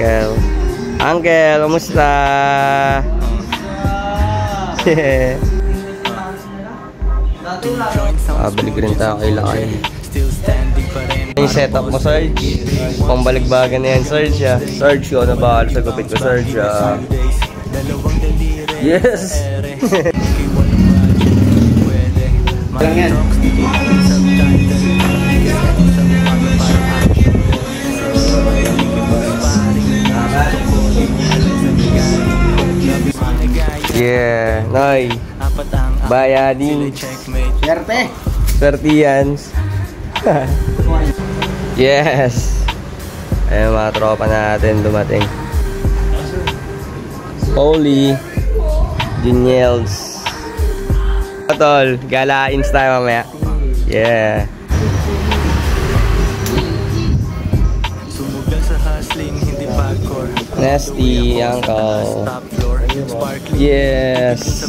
Uncle. Uncle, kamusta? Balik rin tayo kay Lakay. Yung setup mo, Sarge. Pambaligbagan na yan, Sarge. Sarge, ko na bahala sa gupit ko, Sarge. Yes! Lang yan. Yeah, Noy. Bayading. Swerte. Swerte yan. Yes. Ayun mga tropa natin dumating. Holy Juniels. Tol, galain tayo mamaya. Yeah. Nasty, Uncle. Yes.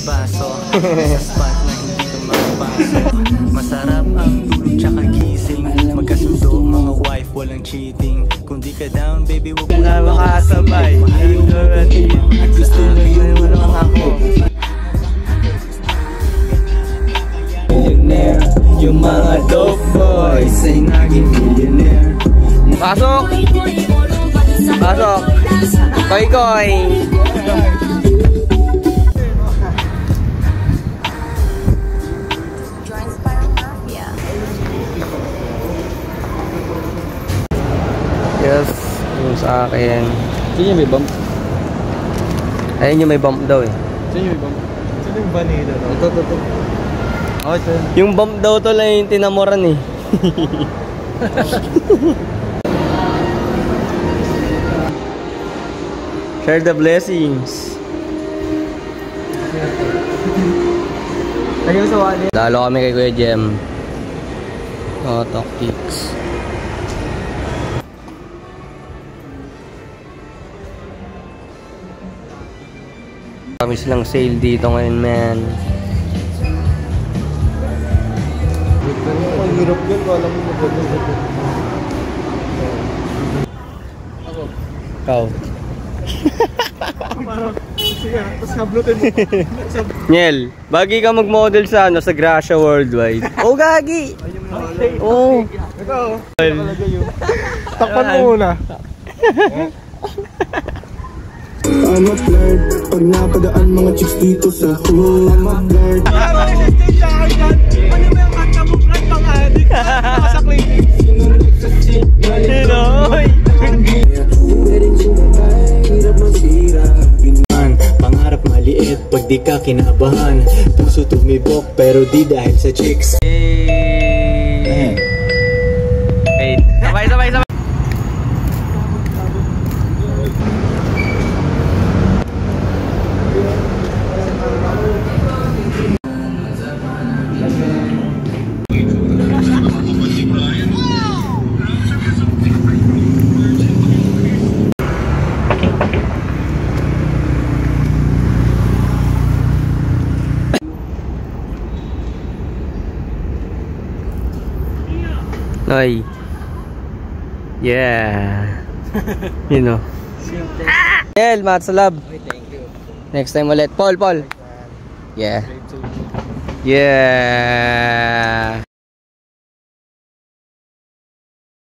Masarap ang tulog tsaka gising. Magkasundo mga wife, walang cheating. Kung di ka down, baby, wag mo na makasabay. Gusto mo lang ako. Millionaire, yung mga dope boys ay naging millionaire. Pasok! Pasok! Koy-koy! Yes, yung sa akin. Sino yung may bump? Ayun yung may bump daw eh. Sino yung may bump? Sino yung vanilla daw? Ito. Oh, ito. Yung bump daw to lang yung tinamoran eh. Share the blessings. Ayaw sa wallet. Lalo kami kay Kuya Jem. Oh, tactics. Kami silang sale dito ngayon, man. Ang hirap yun, wala mo magandang. Ako. Ikaw. Sige, tapos hablutin mo. Niel, bagay ka mag-model sa sa Gracia Worldwide. Oh, gagi! Oh. Ikaw. Takpan mo muna. I'm a flirt. Pag napadaan mga chicks dito sa hood, I'm a flirt. Ano yung kanta mo, Fred? Pang-adik ka sa clinic. Pangarap maliit pag di ka kinabahan. Puso tumibok pero di dahil sa chicks. Hey. Wait. Sabay. Ay. Yeah. You know. Niel, matsalab. Thank you. Next time ulit. Paul. Yeah. Yeah.